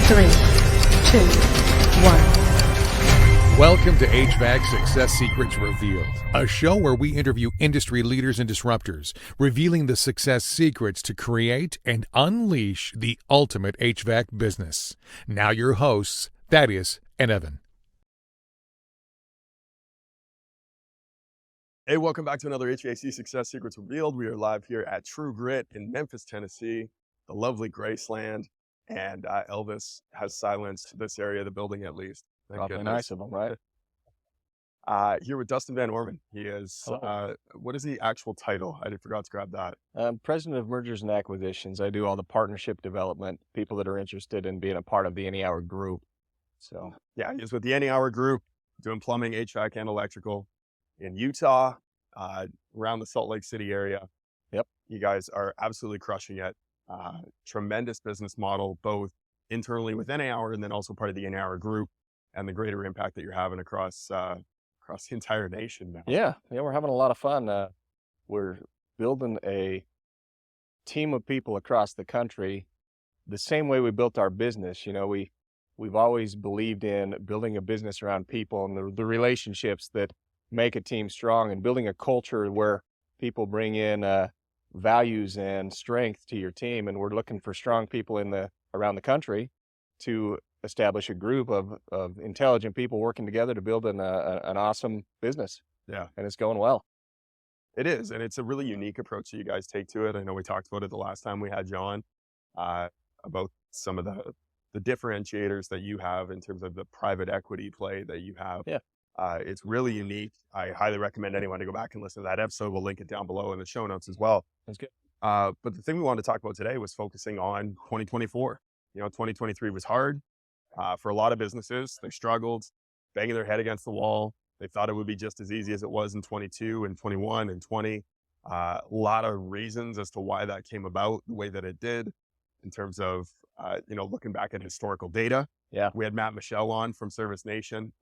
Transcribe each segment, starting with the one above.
3, 2, 1. Welcome to HVAC Success Secrets Revealed, a show where we interview industry leaders and disruptors, revealing the success secrets to create and unleash the ultimate HVAC business. Now your hosts, Thaddeus and Evan. Hey, welcome back to another HVAC Success Secrets Revealed. We are live here at True Grit in Memphis, Tennessee, the lovely Graceland, and Elvis has silenced this area of the building at least. Thank Probably goodness. nice of them, right? Here with Dustin Van Orman. He is, what is the actual title? I forgot to grab that. President of Mergers and Acquisitions. I do all the partnership development, people that are interested in being a part of the Any Hour group. So Yeah, he's with the Any Hour group, doing plumbing, HVAC, and electrical in Utah, around the Salt Lake City area. Yep. You guys are absolutely crushing it. Tremendous business model, both internally with Any Hour and then also part of the Any Hour group, and the greater impact that you're having across the entire nation now. yeah, we're having a lot of fun. We're building a team of people across the country the same way we built our business. You know, we've always believed in building a business around people and the relationships that make a team strong, and building a culture where people bring in values and strength to your team. And we're looking for strong people around the country to establish a group of intelligent people working together to build an awesome business. Yeah. And it's going well. It is, and it's a really unique approach that you guys take to it. I know we talked about it the last time we had you on, about some of the differentiators that you have in terms of the private equity play that you have. Yeah. It's really unique. I highly recommend anyone to go back and listen to that episode. We'll link it down below in the show notes as well. That's good. But the thing we wanted to talk about today was focusing on 2024. You know, 2023 was hard for a lot of businesses. They struggled, banging their head against the wall. They thought it would be just as easy as it was in 22 and 21 and 20. A lot of reasons as to why that came about the way that it did, in terms of, looking back at historical data. Yeah. We had Matt Michelle on from Service Nation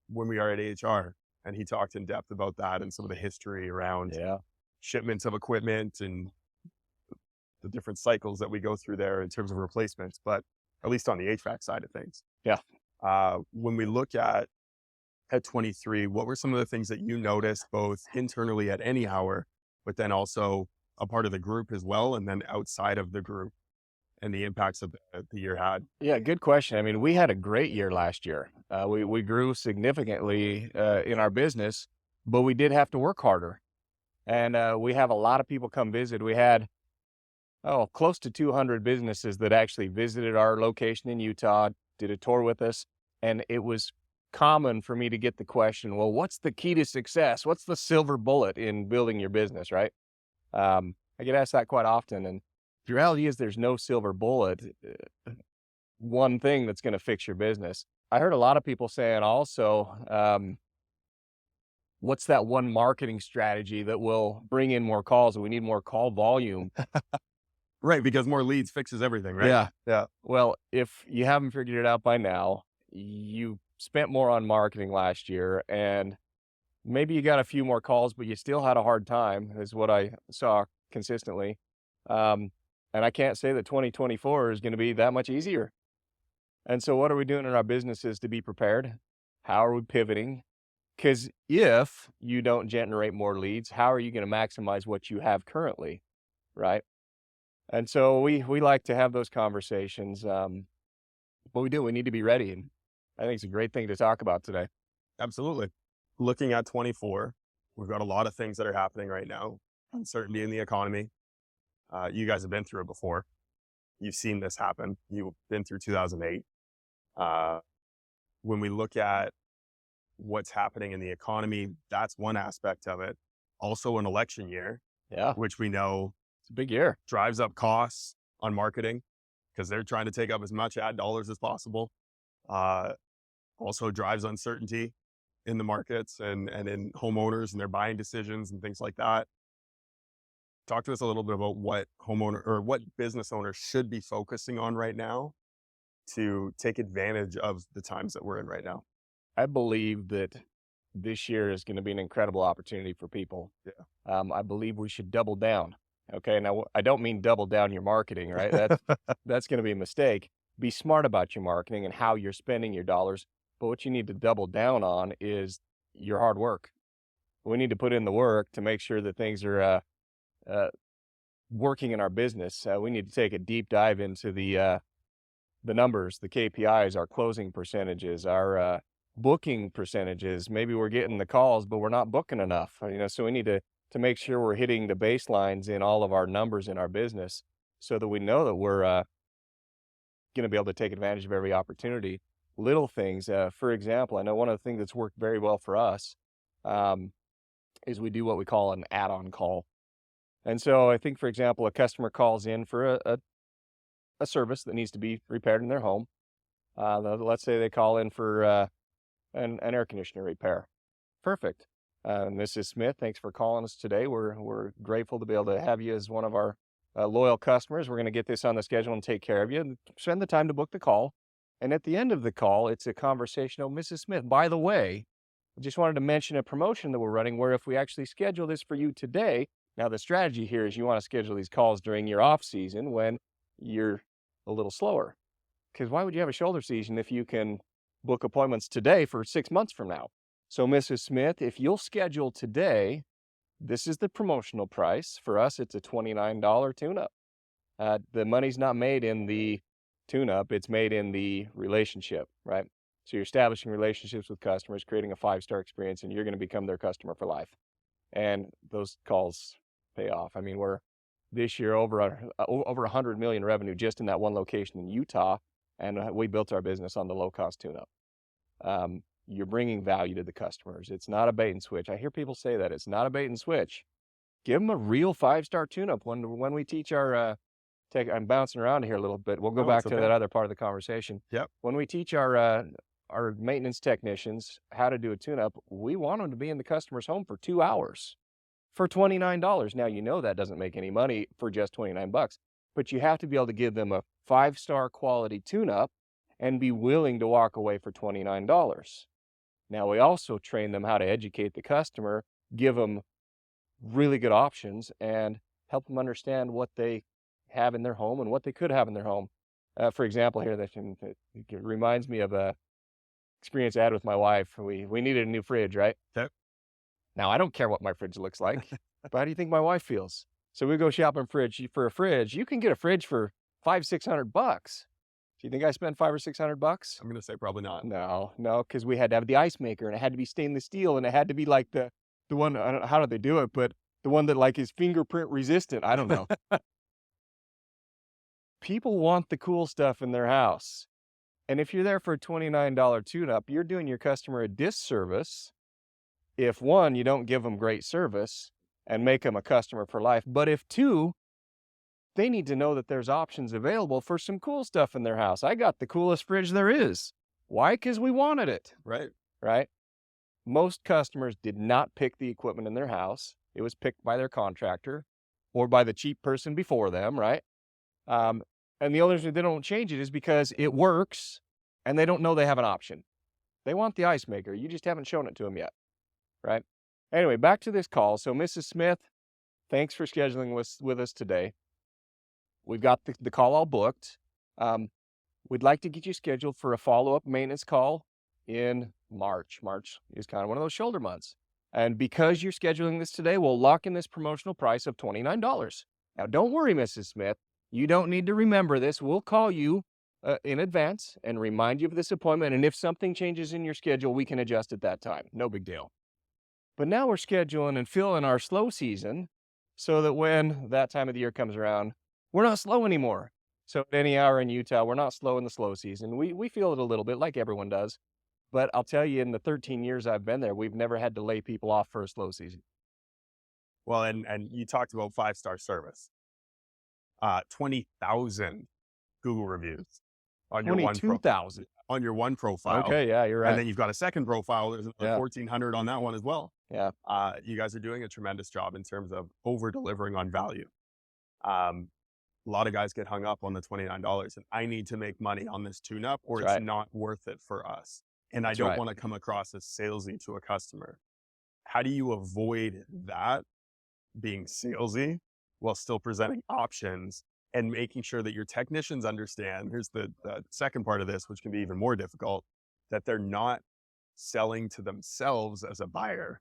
when we are at AHR, and he talked in depth about that and some of the history around shipments of equipment and the different cycles that we go through there in terms of replacements, but at least on the HVAC side of things. Yeah. When we look at 23, what were some of the things that you noticed both internally at Any Hour, but then also a part of the group as well, and then outside of the group, and the impacts of the year had? Yeah, good question. I mean, we had a great year last year. We grew significantly in our business, but we did have to work harder. And we have a lot of people come visit. We had, close to 200 businesses that actually visited our location in Utah, did a tour with us. And it was common for me to get the question, well, what's the key to success? What's the silver bullet in building your business, right? I get asked that quite often. And the reality is there's no silver bullet, one thing that's going to fix your business. I heard a lot of people saying also, what's that one marketing strategy that will bring in more calls, and we need more call volume? Right, because more leads fixes everything, right? Yeah. Well, if you haven't figured it out by now, you spent more on marketing last year, and maybe you got a few more calls, but you still had a hard time, is what I saw consistently. And I can't say that 2024 is going to be that much easier. And so what are we doing in our businesses to be prepared? How are we pivoting? Because if you don't generate more leads, how are you going to maximize what you have currently, right? And so we like to have those conversations, but we need to be ready. And I think it's a great thing to talk about today. Absolutely. Looking at 24, we've got a lot of things that are happening right now. Uncertainty in the economy. You guys have been through it before. You've seen this happen. You've been through 2008. When we look at what's happening in the economy, that's one aspect of it. Also an election year, which we know it's a big year, drives up costs on marketing because they're trying to take up as much ad dollars as possible. Also drives uncertainty in the markets and in homeowners and their buying decisions and things like that. Talk to us a little bit about what what business owners should be focusing on right now to take advantage of the times that we're in right now. I believe that this year is going to be an incredible opportunity for people. Yeah. I believe we should double down. Okay. Now, I don't mean double down your marketing, right? That's going to be a mistake. be smart about your marketing and how you're spending your dollars. But what you need to double down on is your hard work. We need to put in the work to make sure that things are working in our business. We need to take a deep dive into the numbers, the KPIs, our closing percentages, our booking percentages. Maybe we're getting the calls, but we're not booking enough. So we need to make sure we're hitting the baselines in all of our numbers in our business, so that we know that we're going to be able to take advantage of every opportunity. Little things, for example, I know one of the things that's worked very well for us is we do what we call an add-on call. And so I think, for example, a customer calls in for a service that needs to be repaired in their home. Let's say they call in for an air conditioner repair. Perfect. Mrs. Smith, thanks for calling us today. We're grateful to be able to have you as one of our loyal customers. We're going to get this on the schedule and take care of you. And spend the time to book the call. And at the end of the call, it's a conversation. Oh, Mrs. Smith, by the way, I just wanted to mention a promotion that we're running where if we actually schedule this for you today, now the strategy here is you want to schedule these calls during your off season when you're a little slower. Because why would you have a shoulder season if you can book appointments today for 6 months from now? So Mrs. Smith, if you'll schedule today, this is the promotional price. For us, it's a $29 tune-up. The money's not made in the tune-up, it's made in the relationship, right? So you're establishing relationships with customers, creating a 5-star experience, and you're going to become their customer for life. And those calls pay off. I mean, we're this year over 100 million revenue just in that one location in Utah, and we built our business on the low-cost tune-up. You're bringing value to the customers. It's not a bait and switch. I hear people say that. It's not a bait and switch. Give them a real 5-star tune-up. When we teach our I'm bouncing around here a little bit. We'll go back to that other part of the conversation. Yep. When we teach our maintenance technicians how to do a tune-up, we want them to be in the customer's home for 2 hours for $29. Now, that doesn't make any money for just $29, but you have to be able to give them a 5-star quality tune-up and be willing to walk away for $29. Now, we also train them how to educate the customer, give them really good options, and help them understand what they have in their home and what they could have in their home. For example, here, it reminds me of a experience I had with my wife. We needed a new fridge, right? Yep. Now, I don't care what my fridge looks like, but how do you think my wife feels? So we go shopping for a fridge. You can get a fridge for $500-600. Do you think I spent $500 or $600? I'm going to say probably not. No, because we had to have the ice maker, and it had to be stainless steel, and it had to be like the one, I don't know how did they do it, but the one that like is fingerprint resistant. I don't know. People want the cool stuff in their house. And if you're there for a $29 tune-up, you're doing your customer a disservice if, one, you don't give them great service and make them a customer for life. But if, two, they need to know that there's options available for some cool stuff in their house. I got the coolest fridge there is. Why? Because we wanted it. Right. Most customers did not pick the equipment in their house. It was picked by their contractor or by the cheap person before them, right? And the only reason they don't change it is because it works and they don't know they have an option. They want the ice maker. You just haven't shown it to them yet, right? Anyway, back to this call. So Mrs. Smith, thanks for scheduling with us today. We've got the call all booked. We'd like to get you scheduled for a follow-up maintenance call in March. March is kind of one of those shoulder months. And because you're scheduling this today, we'll lock in this promotional price of $29. Now, don't worry, Mrs. Smith. You don't need to remember this. We'll call you in advance and remind you of this appointment. And if something changes in your schedule, we can adjust at that time. No big deal. But now we're scheduling and filling our slow season so that when that time of the year comes around, we're not slow anymore. So at any hour in Utah, we're not slow in the slow season. We feel it a little bit like everyone does. But I'll tell you, in the 13 years I've been there, we've never had to lay people off for a slow season. Well, and you talked about 5-star service. 20,000 Google reviews on your 22,000 on your one profile. Okay, yeah, you're right. And then you've got a second profile. There's another 1,400 on that one as well. Yeah. You guys are doing a tremendous job in terms of over delivering on value. A lot of guys get hung up on the $29 and I need to make money on this tune-up or it's not worth it for us. And I don't want to come across as salesy to a customer. How do you avoid that being salesy while still presenting options and making sure that your technicians understand, here's the second part of this, which can be even more difficult, that they're not selling to themselves as a buyer,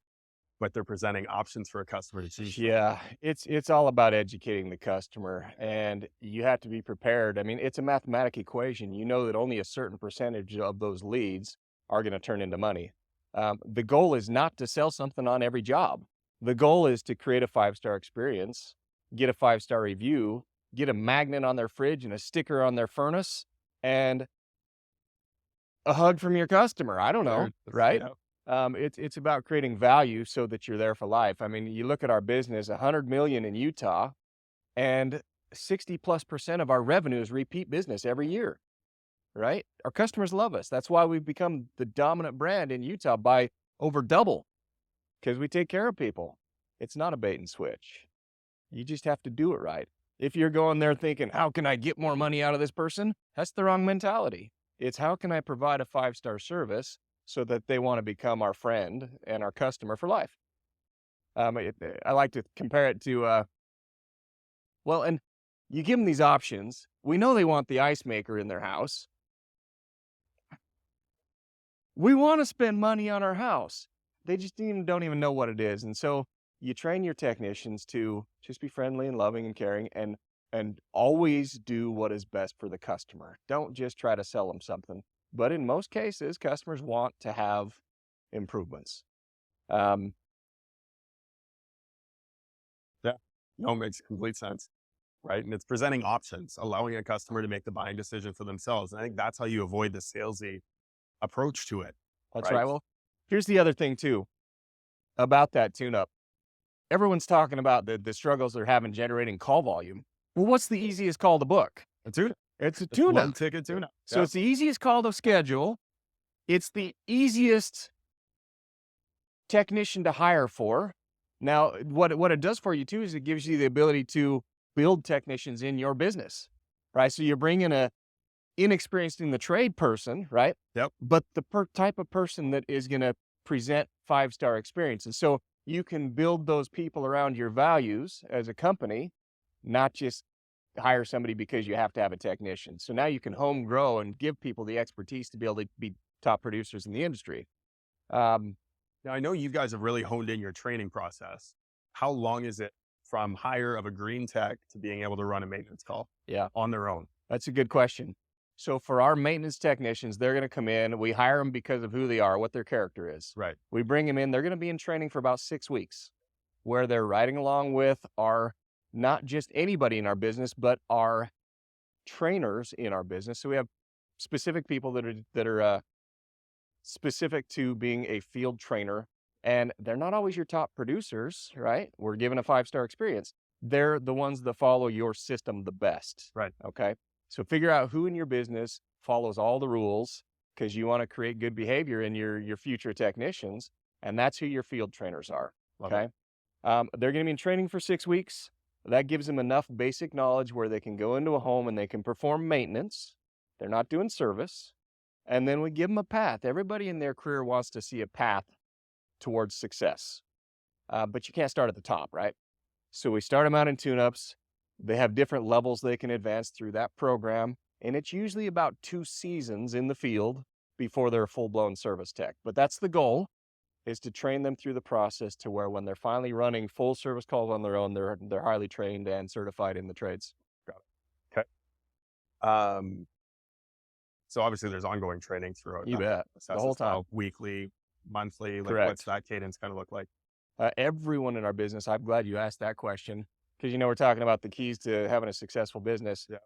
but they're presenting options for a customer to choose from. Yeah, it's all about educating the customer, and you have to be prepared. I mean, it's a mathematic equation. You know that only a certain percentage of those leads are going to turn into money. The goal is not to sell something on every job. The goal is to create a 5-star experience, get a 5-star review, get a magnet on their fridge and a sticker on their furnace, and a hug from your customer. I don't know, right? Yeah. It's about creating value so that you're there for life. I mean, you look at our business, 100 million in Utah, and 60+% of our revenue is repeat business every year, right? Our customers love us. That's why we've become the dominant brand in Utah by over double, because we take care of people. It's not a bait and switch. You just have to do it right. If you're going there thinking, how can I get more money out of this person? That's the wrong mentality. It's how can I provide a 5-star service so that they want to become our friend and our customer for life. I like to compare it to, well, and you give them these options. We know they want the ice maker in their house. We want to spend money on our house. They just don't even know what it is. And so you train your technicians to just be friendly and loving and caring and always do what is best for the customer. Don't just try to sell them something. But in most cases, customers want to have improvements. Yeah, no, it makes complete sense, right? And it's presenting options, allowing a customer to make the buying decision for themselves. And I think that's how you avoid the salesy approach to it. That's right. Well, here's the other thing too about that tune-up. Everyone's talking about the struggles they're having generating call volume. Well, what's the easiest call to book? A tune-up. It's a tune-up. One-ticket tune-up. So it's the easiest call to schedule. It's the easiest technician to hire for. Now, what it does for you too is it gives you the ability to build technicians in your business, right? So you're bringing a inexperienced in the trade person, right? Yep. But the type of person that is going to present 5-star experiences. So you can build those people around your values as a company, not just hire somebody because you have to have a technician. So now you can home grow and give people the expertise to be able to be top producers in the industry. Now, I know you guys have really honed in your training process. How long is it from hire of a green tech to being able to run a maintenance call on their own? That's a good question. So for our maintenance technicians, they're going to come in. We hire them because of who they are, what their character is. Right. We bring them in. They're going to be in training for about 6 weeks, where they're riding along with our, not just anybody in our business, but our trainers in our business. So we have specific people that are specific to being a field trainer, and they're not always your top producers, right? We're given a 5-star experience. They're the ones that follow your system the best. Right. Okay. So figure out who in your business follows all the rules, because you want to create good behavior in your future technicians, and that's who your field trainers are. Okay. They're going to be in training for 6 weeks. That gives them enough basic knowledge where they can go into a home and they can perform maintenance. They're not doing service. And then we give them a path. Everybody in their career wants to see a path towards success. But you can't start at the top, right? So we start them out in tune-ups. They have different levels they can advance through that program. And it's usually about 2 seasons in the field before they're a full-blown service tech. But that's the goal, is to train them through the process to where when they're finally running full service calls on their own, they're highly trained and certified in the trades. Got it. Okay. So obviously there's ongoing training throughout. You bet. The whole time. Weekly, monthly, like Correct. what's that cadence kind of look like? Everyone in our business, I'm glad you asked that question, because, we're talking about the keys to having a successful business. Yeah.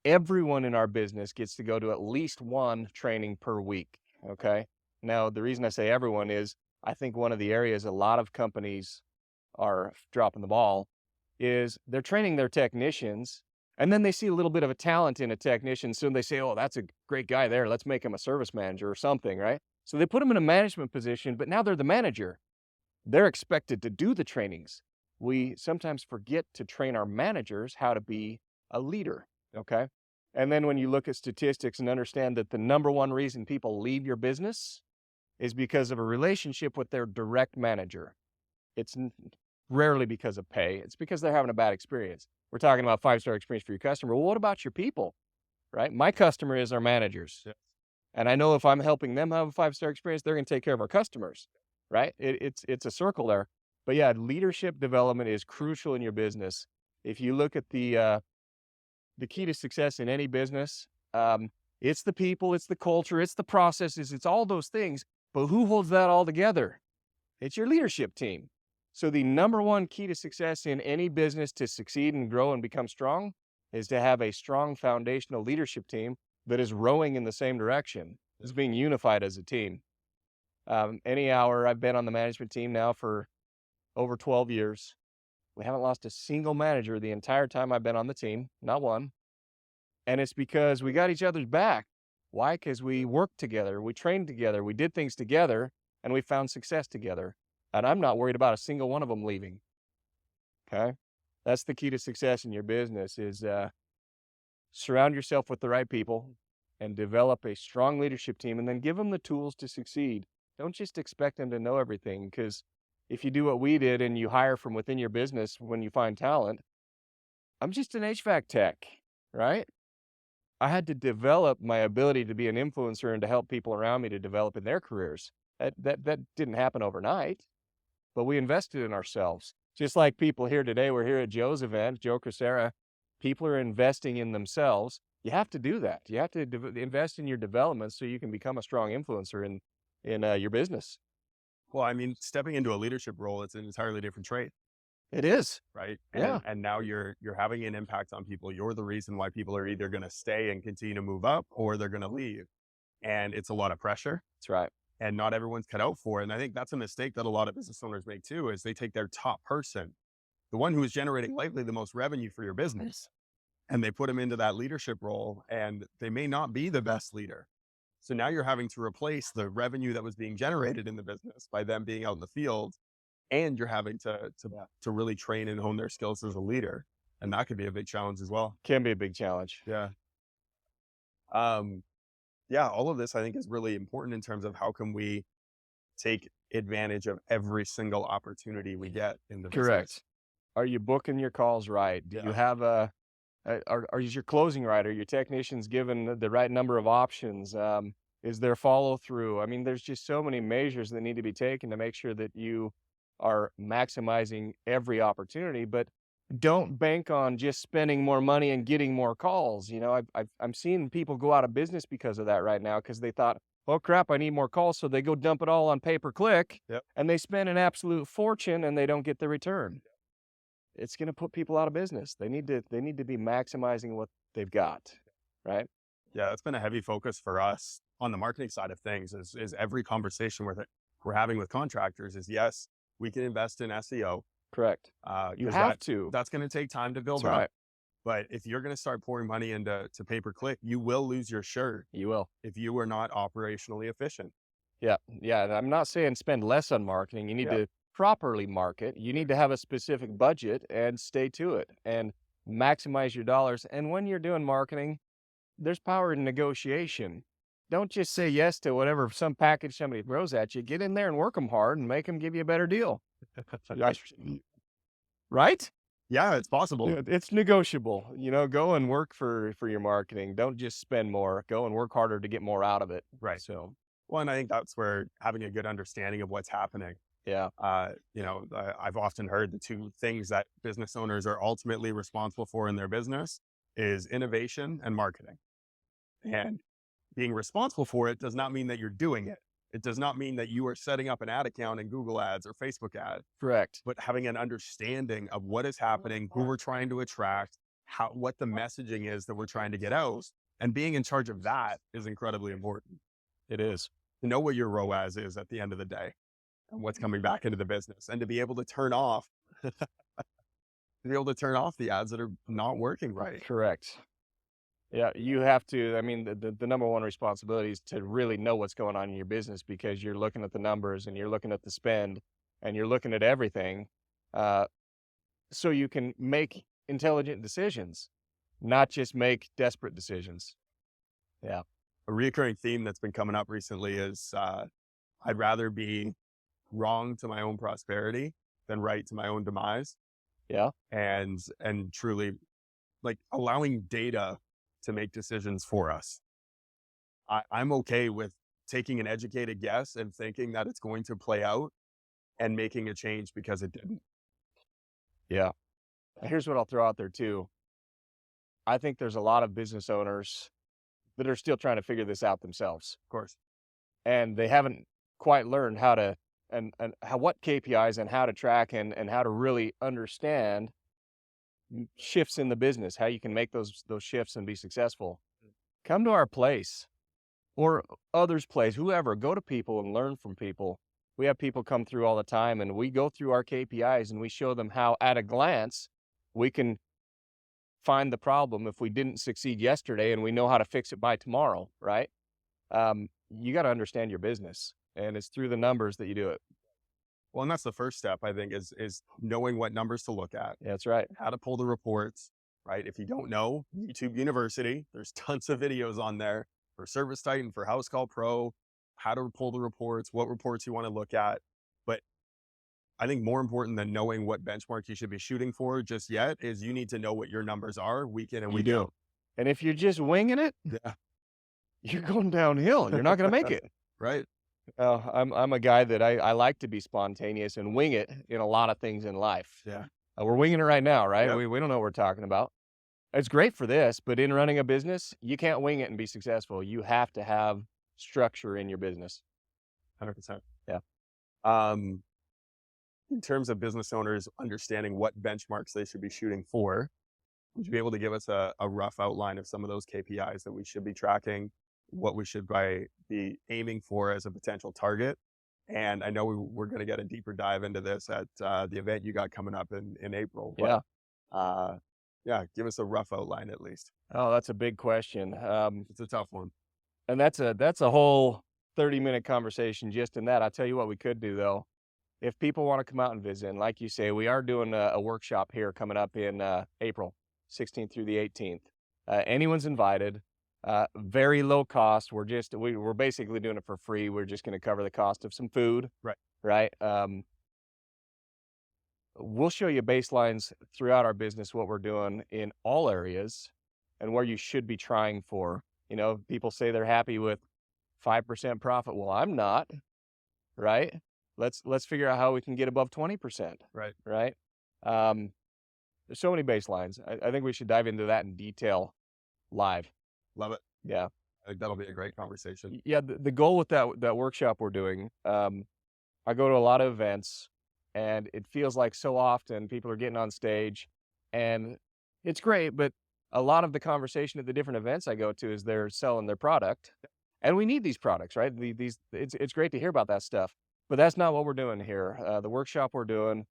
Everyone in our business gets to go to at least 1 training per week. Okay. Now, the reason I say everyone is I think one of the areas a lot of companies are dropping the ball is they're training their technicians, and then they see a little bit of a talent in a technician. So they say, oh, that's a great guy there. Let's make him a service manager or something, right? So they put him in a management position, but now they're the manager. They're expected to do the trainings. We sometimes forget to train our managers how to be a leader, okay? And then when you look at statistics and understand that the number 1 reason people leave your business is because of a relationship with their direct manager. It's rarely because of pay. It's because they're having a bad experience. We're talking about 5-star experience for your customer. Well, what about your people, right? My customer is our managers. Yeah. And I know if I'm helping them have a 5-star experience, they're going to take care of our customers, right? It's a circle there. But yeah, leadership development is crucial in your business. If you look at the key to success in any business, it's the people, it's the culture, it's the processes, it's all those things. But who holds that all together? It's your leadership team. So the number one key to success in any business to succeed and grow and become strong is to have a strong foundational leadership team that is rowing in the same direction, is being unified as a team. Any hour I've been on the management team now for over 12 years, we haven't lost a single manager the entire time I've been on the team, not one. And it's because we got each other's back. Why? Because we worked together, we trained together, we did things together, and we found success together. And I'm not worried about a single one of them leaving. Okay? That's the key to success in your business is surround yourself with the right people and develop a strong leadership team and then give them the tools to succeed. Don't just expect them to know everything, because if you do what we did and you hire from within your business when you find talent, I'm just an HVAC tech, right? I had to develop my ability to be an influencer and to help people around me to develop in their careers. That didn't happen overnight, but we invested in ourselves. Just like people here today, we're here at Joe's event, Joe Crisera. People are investing in themselves. You have to do that. You have to invest in your development so you can become a strong influencer in your business. Well, I mean, stepping into a leadership role, it's an entirely different trait, It is. right? Yeah. And now you're having an impact on people. You're the reason why people are either going to stay and continue to move up or they're going to leave. And it's a lot of pressure. That's right. And not everyone's cut out for it. And I think that's a mistake that a lot of business owners make too, is they take their top person, the one who is generating likely the most revenue for your business, and they put them into that leadership role, and they may not be the best leader. So now you're having to replace the revenue that was being generated in the business by them being out in the field, and you're having to really train and hone their skills as a leader. And that could be a big challenge as well. Can be a big challenge. Yeah. All of this I think is really important in terms of how can we take advantage of every single opportunity we get in the Correct. business. Are you booking your calls right? Do you have is your closing right? Are your technicians given the right number of options? Is there follow through? I mean, there's just so many measures that need to be taken to make sure that you are maximizing every opportunity, but don't bank on just spending more money and getting more calls. You know, I'm seeing people go out of business because of that right now, because they thought, oh crap, I need more calls. So they go dump it all on pay-per-click. Yep. And they spend an absolute fortune and they don't get the return. It's going to put people out of business. They need to be maximizing what they've got, right? Yeah, that's been a heavy focus for us on the marketing side of things is every conversation we're having with contractors is, yes, we can invest in SEO. Correct. You have to. That's going to take time to build That's up. right. But if you're going to start pouring money into pay-per-click, you will lose your shirt You will. if you are not operationally efficient. Yeah. Yeah. And I'm not saying spend less on marketing. You need to properly market. You need to have a specific budget and stay to it and maximize your dollars. And when you're doing marketing, there's power in negotiation. Don't just say yes to whatever some package somebody throws at you. Get in there and work them hard and make them give you a better deal. Right? Yeah, it's possible. It's negotiable. You know, go and work for your marketing. Don't just spend more. Go and work harder to get more out of it. Right. So, Well, and I think that's where having a good understanding of what's happening. yeah. I've often heard the two things that business owners are ultimately responsible for in their business is innovation and marketing. And being responsible for it does not mean that you're doing it. It does not mean that you are setting up an ad account in Google Ads or Facebook Ads, Correct. but having an understanding of what is happening, who we're trying to attract, what the messaging is that we're trying to get out, and being in charge of that is incredibly important. It is. To know what your ROAS is at the end of the day and what's coming back into the business, and to be able to turn off, the ads that are not working right. Correct. Yeah, you have to. I mean, the number one responsibility is to really know what's going on in your business, because you're looking at the numbers and you're looking at the spend and you're looking at everything, so you can make intelligent decisions, not just make desperate decisions. Yeah. A recurring theme that's been coming up recently is I'd rather be wrong to my own prosperity than right to my own demise. Yeah. And truly like allowing data to make decisions for us. I'm okay with taking an educated guess and thinking that it's going to play out and making a change because it didn't. Yeah. Here's what I'll throw out there too. I think there's a lot of business owners that are still trying to figure this out themselves. Of course. And they haven't quite learned how to, and how, what KPIs and how to track and how to really understand shifts in the business, how you can make those shifts and be successful. Come to our place or others' place, whoever, go to people and learn from people. We have people come through all the time and we go through our KPIs and we show them how at a glance we can find the problem if we didn't succeed yesterday and we know how to fix it by tomorrow, right? You got to understand your business, and it's through the numbers that you do it. Well, and that's the first step, I think, is knowing what numbers to look at. Yeah, that's right. How to pull the reports, right? If you don't know, YouTube University, there's tons of videos on there for Service Titan, for House Call Pro, how to pull the reports, what reports you want to look at. But I think more important than knowing what benchmark you should be shooting for just yet is you need to know what your numbers are week in and week out. And if you're just winging it, Yeah. you're going downhill. You're not going to make it. Right. I'm a guy that I like to be spontaneous and wing it in a lot of things in life. Yeah. We're winging it right now, right? Yep. We don't know what we're talking about. It's great for this, but in running a business, you can't wing it and be successful. You have to have structure in your business. 100%. Yeah. In terms of business owners understanding what benchmarks they should be shooting for, would you be able to give us a rough outline of some of those KPIs that we should be tracking, what we should be aiming for as a potential target? And I know we're going to get a deeper dive into this at the event you got coming up in April. Yeah. But, yeah, give us a rough outline at least. Oh, that's a big question. It's a tough one. And that's a whole 30-minute conversation just in that. I'll tell you what we could do though. If people want to come out and visit, and like you say, we are doing a workshop here coming up in April 16th through the 18th. Anyone's invited. Very low cost. We're basically doing it for free. We're just going to cover the cost of some food. Right. We'll show you baselines throughout our business, what we're doing in all areas and where you should be trying for. You know, people say they're happy with 5% profit. Well, I'm not, right? Let's figure out how we can get above 20%. Right. There's so many baselines. I think we should dive into that in detail live. Love it. Yeah. I think that'll be a great conversation. Yeah. The goal with that workshop we're doing, I go to a lot of events and it feels like so often people are getting on stage and it's great, but a lot of the conversation at the different events I go to is they're selling their product, and we need these products, right? It's great to hear about that stuff, but that's not what we're doing here. The workshop we're doing,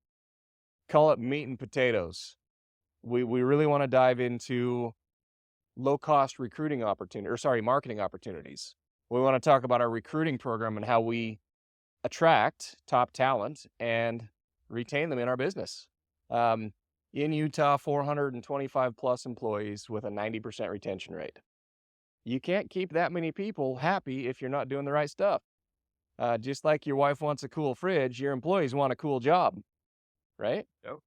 call it meat and potatoes. We really want to dive into low-cost marketing opportunities. We want to talk about our recruiting program and how we attract top talent and retain them in our business. In Utah, 425 plus employees with a 90% retention rate. You can't keep that many people happy if you're not doing the right stuff. Just like your wife wants a cool fridge, your employees want a cool job, right? Yep.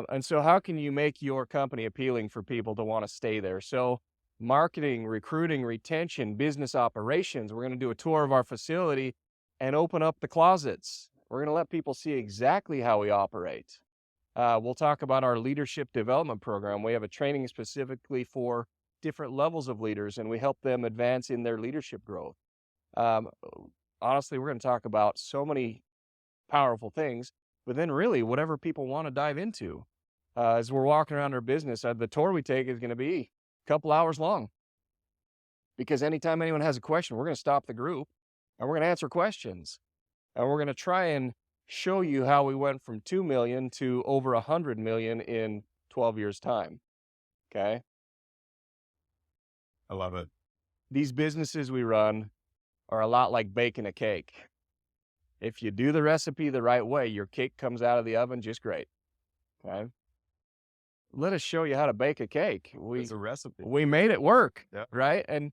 And so how can you make your company appealing for people to want to stay there? So marketing, recruiting, retention, business operations. We're going to do a tour of our facility and open up the closets. We're going to let people see exactly how we operate. We'll talk about our leadership development program. We have a training specifically for different levels of leaders, and we help them advance in their leadership growth. Honestly, we're going to talk about so many powerful things, but then really whatever people want to dive into. As we're walking around our business, the tour we take is going to be a couple hours long, because anytime anyone has a question, we're going to stop the group and we're going to answer questions, and we're going to try and show you how we went from 2 million to over 100 million in 12 years time. Okay. I love it. These businesses we run are a lot like baking a cake. If you do the recipe the right way, your cake comes out of the oven just great. Okay. Let us show you how to bake a cake. It's a recipe. We made it work. Yep. Right. And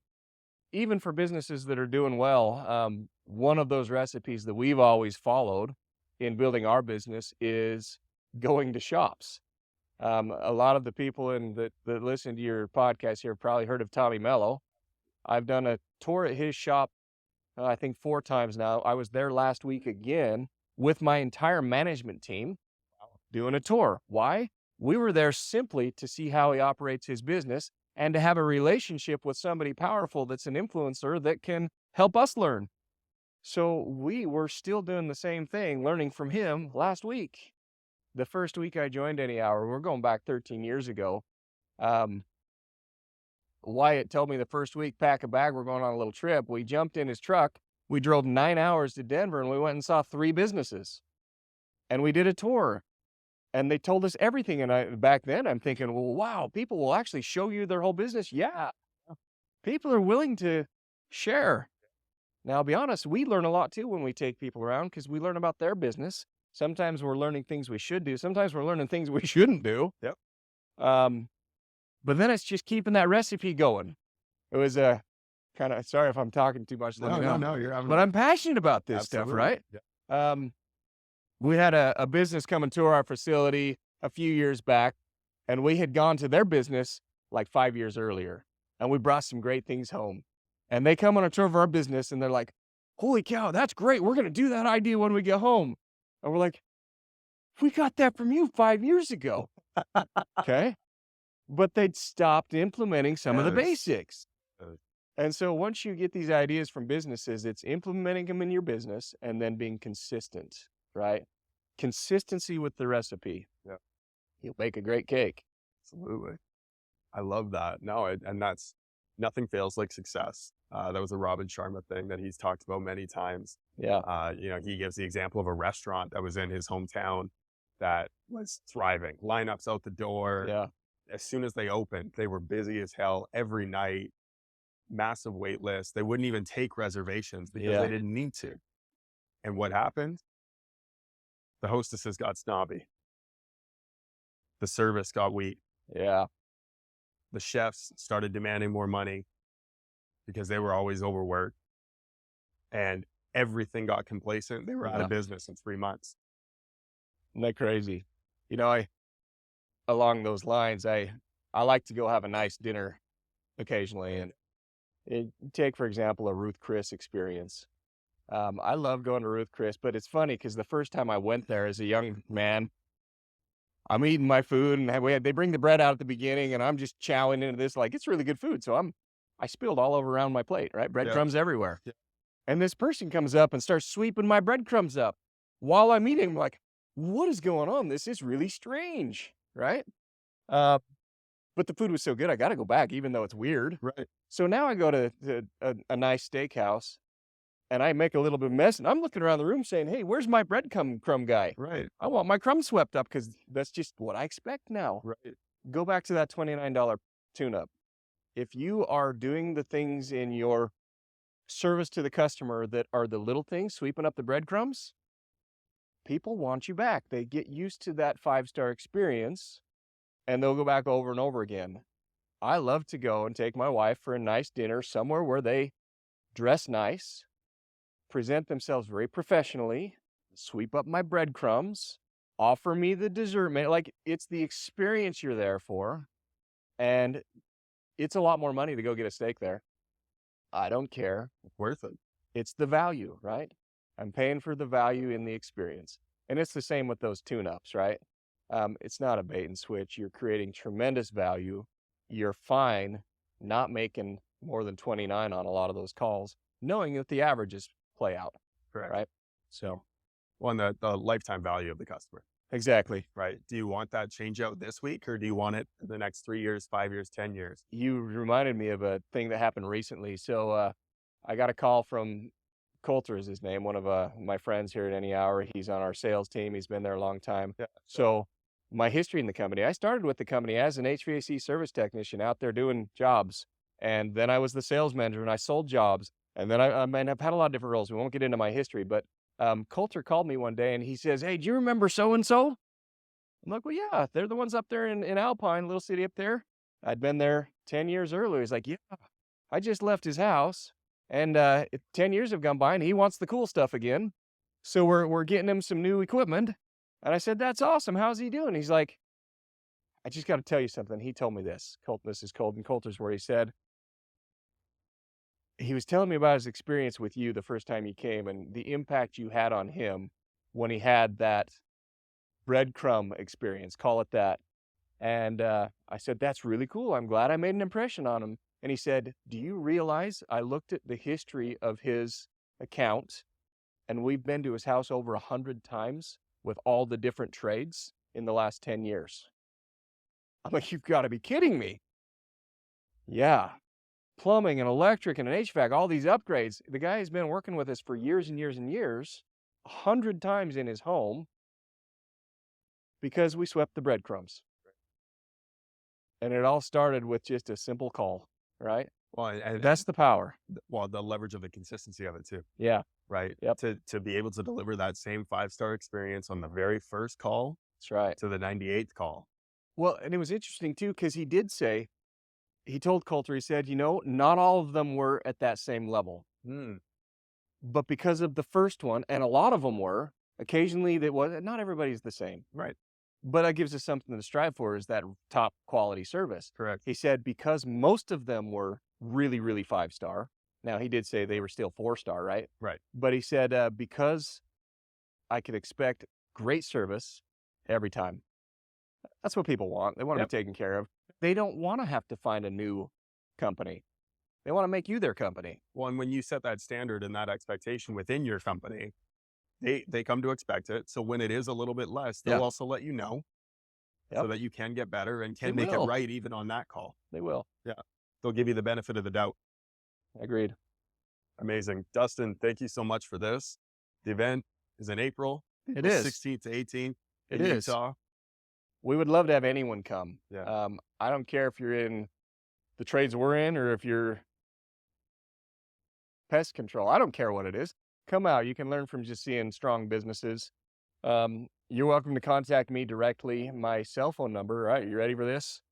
even for businesses that are doing well, one of those recipes that we've always followed in building our business is going to shops. A lot of the people that listen to your podcast here have probably heard of Tommy Mello. I've done a tour at his shop, I think 4 times now. I was there last week again with my entire management team doing a tour. Why? We were there simply to see how he operates his business and to have a relationship with somebody powerful that's an influencer that can help us learn. So we were still doing the same thing, learning from him last week. The first week I joined Any Hour, we're going back 13 years ago. Wyatt told me the first week, pack a bag, we're going on a little trip. We jumped in his truck. We drove 9 hours to Denver and we went and saw 3 businesses. And we did a tour. And they told us everything. And back then I'm thinking, well, wow, people will actually show you their whole business. Yeah. People are willing to share. Now, I'll be honest, we learn a lot too when we take people around because we learn about their business. Sometimes we're learning things we should do. Sometimes we're learning things we shouldn't do. Yep. But then it's just keeping that recipe going. It was a kind of, sorry if I'm talking too much. No, you're having. But I'm passionate about this stuff, right? Yeah. We had a business come and tour our facility a few years back, and we had gone to their business like 5 years earlier, and we brought some great things home. And they come on a tour of our business, and they're like, holy cow, that's great. We're going to do that idea when we get home. And we're like, we got that from you 5 years ago. Okay. But they'd stopped implementing some of the basics. And so once you get these ideas from businesses, it's implementing them in your business and then being consistent, right? Consistency with the recipe. Yeah. You'll make a great cake. Absolutely. I love that. No, and that's nothing fails like success. That was a Robin Sharma thing that he's talked about many times. Yeah. He gives the example of a restaurant that was in his hometown that was thriving. Lineups out the door. Yeah. As soon as they opened, they were busy as hell every night. Massive wait list. They wouldn't even take reservations because they didn't need to. And what happened? The hostesses got snobby. The service got weak. Yeah. The chefs started demanding more money because they were always overworked. And everything got complacent. They were out of business in 3 months. Isn't that crazy? Along those lines, I like to go have a nice dinner occasionally. And take, for example, a Ruth Chris experience. I love going to Ruth Chris, but it's funny because the first time I went there as a young man, I'm eating my food and they bring the bread out at the beginning and I'm just chowing into this like it's really good food. So I spilled all over around my plate, right? Breadcrumbs everywhere. Yeah. And this person comes up and starts sweeping my breadcrumbs up while I'm eating. I'm like, what is going on? This is really strange, right? But the food was so good, I got to go back, even though it's weird. Right. So now I go to a nice steakhouse and I make a little bit of mess and I'm looking around the room saying, hey, where's my breadcrumb guy? Right. I want my crumbs swept up because that's just what I expect now. Right. Go back to that $29 tune-up. If you are doing the things in your service to the customer that are the little things, sweeping up the breadcrumbs, people want you back. They get used to that 5-star experience and they'll go back over and over again. I love to go and take my wife for a nice dinner somewhere where they dress nice, present themselves very professionally, sweep up my breadcrumbs, offer me the dessert. Like, it's the experience you're there for. And it's a lot more money to go get a steak there. I don't care. Worth it. It's the value, right? I'm paying for the value in the experience. And it's the same with those tune-ups, right? It's not a bait and switch. You're creating tremendous value. You're fine not making more than 29 on a lot of those calls, knowing that the averages play out. Correct. Right? So, on the lifetime value of the customer. Exactly. Right. Do you want that change out this week or do you want it in the next 3 years, 5 years, 10 years? You reminded me of a thing that happened recently. So I got a call from Coulter is his name, one of my friends here at Any Hour. He's on our sales team. He's been there a long time. Yeah. So my history in the company, I started with the company as an HVAC service technician out there doing jobs. And then I was the sales manager and I sold jobs. And then I've had a lot of different roles. We won't get into my history, but Coulter called me one day and he says, hey, do you remember so-and-so? I'm like, well, yeah, they're the ones up there in Alpine, little city up there. I'd been there 10 years earlier. He's like, yeah, I just left his house and 10 years have gone by and he wants the cool stuff again. So we're getting him some new equipment. And I said, that's awesome. How's he doing? He's like, I just got to tell you something. He told me this. This is Colton Coulter's where he said, he was telling me about his experience with you the first time you came and the impact you had on him when he had that breadcrumb experience, call it that. And I said, that's really cool. I'm glad I made an impression on him. And he said, do you realize I looked at the history of his account and we've been to his house over 100 times with all the different trades in the last 10 years. I'm like, you've got to be kidding me. Yeah. Plumbing and electric and an HVAC, all these upgrades. The guy has been working with us for years and years and years, 100 times in his home because we swept the breadcrumbs. And it all started with just a simple call, right? Well, and That's the power. well, the leverage of the consistency of it too, Yeah. right? Yep. To be able to deliver that same 5-star experience on the very first call That's right. to the 98th call. Well, and it was interesting too, because he did say, he told Coulter, he said, not all of them were at that same level. But because of the first one, and a lot of them were, occasionally not everybody's the same. Right. But that gives us something to strive for, is that top quality service. Correct. He said because most of them were really, really 5-star. Now, he did say they were still 4-star, right? Right. But he said, because I could expect great service every time. That's what people want. They want to be taken care of. They don't want to have to find a new company. They want to make you their company. Well, and when you set that standard and that expectation within your company, they come to expect it. So when it is a little bit less, they'll also let you know so that you can get better and can make it right even on that call. They will. Yeah. They'll give you the benefit of the doubt. Agreed. Amazing. Dustin, thank you so much for this. The event is in April. It is. 16th to 18th It in is. Utah. We would love to have anyone come. Yeah. I don't care if you're in the trades we're in or if you're pest control. I don't care what it is. Come out. You can learn from just seeing strong businesses. You're welcome to contact me directly. My cell phone number, all right, you ready for this?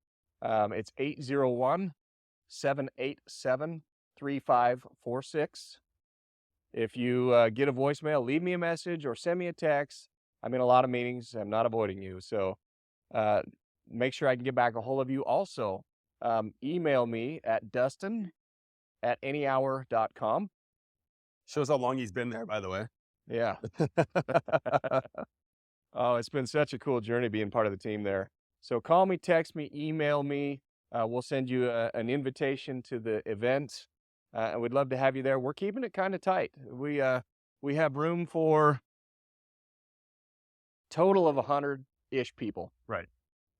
It's 801-787-3546. If you get a voicemail, leave me a message or send me a text. I'm in a lot of meetings. I'm not avoiding you. So make sure I can get back a hold of you. Also, email me at dustin@anyhour.com. Shows how long he's been there, by the way. Yeah. Oh, it's been such a cool journey being part of the team there. So call me, text me, email me. We'll send you an invitation to the event. And we'd love to have you there. We're keeping it kind of tight. We have room for total of 100-ish people. Right.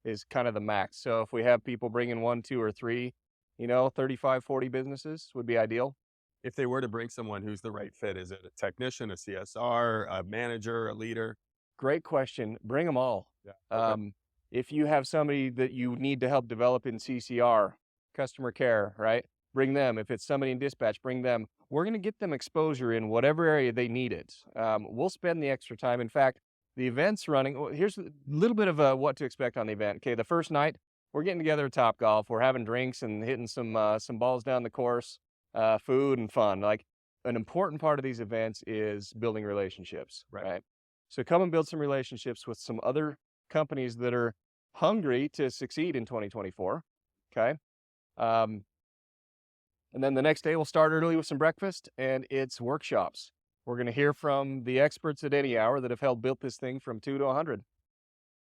Is kind of the max. So if we have people bringing 1, 2, or 3, 35, 40 businesses would be ideal. If they were to bring someone who's the right fit, is it a technician, a CSR, a manager, a leader? Great question. Bring them all. Yeah. Okay. If you have somebody that you need to help develop in CCR, customer care, right? Bring them. If it's somebody in dispatch, bring them. We're going to get them exposure in whatever area they need it. We'll spend the extra time. In fact, the event's running. Well, here's a little bit of what to expect on the event. Okay, the first night, we're getting together at Topgolf. We're having drinks and hitting some balls down the course, food and fun. Like, an important part of these events is building relationships, right? So come and build some relationships with some other companies that are hungry to succeed in 2024, okay? And then the next day, we'll start early with some breakfast, and it's workshops. We're going to hear from the experts at Any Hour that have helped build this thing from 2 to 100.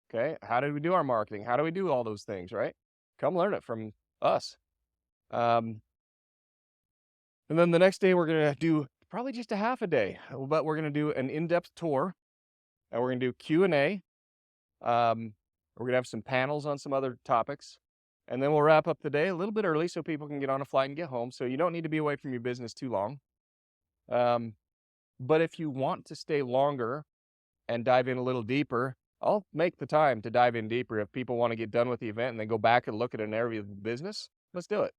Okay, how do we do our marketing? How do we do all those things, right? Come learn it from us. And then the next day, we're going to do probably just a half a day, but we're going to do an in-depth tour, and we're going to do Q&A. We're going to have some panels on some other topics, and then we'll wrap up the day a little bit early so people can get on a flight and get home. So you don't need to be away from your business too long. But if you want to stay longer and dive in a little deeper, I'll make the time to dive in deeper. If people want to get done with the event and then go back and look at an area of the business, let's do it.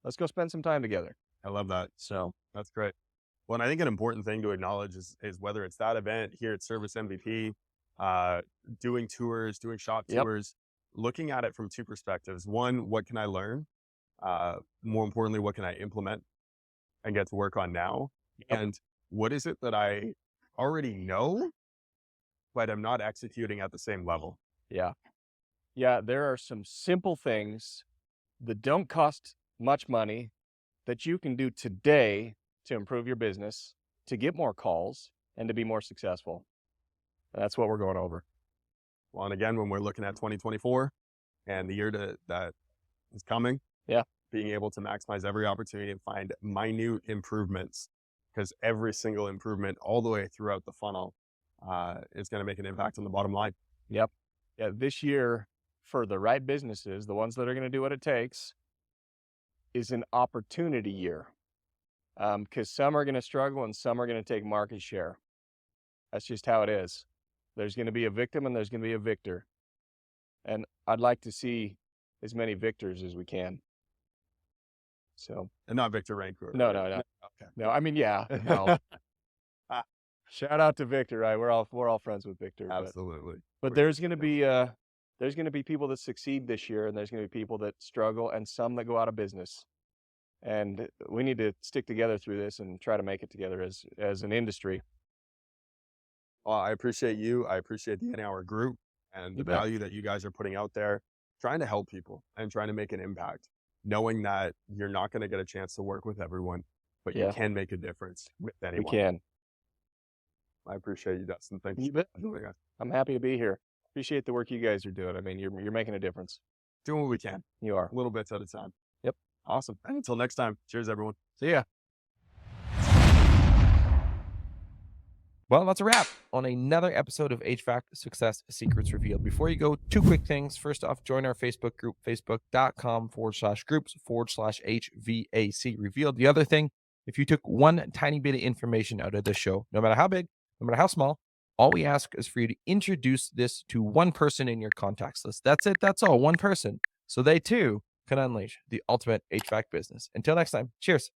Let's go spend some time together. I love that. So That's great. Well, and I think an important thing to acknowledge is whether it's that event here at Service MVP, doing tours, doing shop tours, looking at it from 2 perspectives. One, what can I learn? More importantly, what can I implement and get to work on now? And what is it that I already know, but I'm not executing at the same level. Yeah. Yeah. There are some simple things that don't cost much money that you can do today to improve your business, to get more calls, and to be more successful. That's what we're going over. Well, and again, when we're looking at 2024 and the year that is coming, Yeah. being able to maximize every opportunity and find minute improvements, because every single improvement all the way throughout the funnel is going to make an impact on the bottom line. Yep. Yeah. This year, for the right businesses, the ones that are going to do what it takes, is an opportunity year. Because some are going to struggle and some are going to take market share. That's just how it is. There's going to be a victim and there's going to be a victor. And I'd like to see as many victors as we can. So, And not Victor Rancourt. no. Okay. No, I mean, yeah, no. Shout out to Victor, right? We're all friends with Victor. Absolutely. But there's going to be people that succeed this year, and there's going to be people that struggle, and some that go out of business. And we need to stick together through this and try to make it together as an industry. Well, I appreciate you. I appreciate the N-Hour group and the value that you guys are putting out there, trying to help people and trying to make an impact, knowing that you're not going to get a chance to work with everyone, but you can make a difference with anyone. We can. I appreciate you, Dustin. Thank You you. bet. I'm happy to be here. Appreciate the work you guys are doing. I mean, you're making a difference. Doing what we can, You are. little bits at a time. Yep. Awesome. And until next time, cheers, everyone. See ya. Well, that's a wrap on another episode of HVAC Success Secrets Revealed. Before you go, two quick things. First off, join our Facebook group, facebook.com/groups/HVAC Revealed. The other thing, if you took one tiny bit of information out of this show, no matter how big, no matter how small, all we ask is for you to introduce this to one person in your contacts list. That's it. That's all. One person. So they too can unleash the ultimate HVAC business. Until next time, cheers.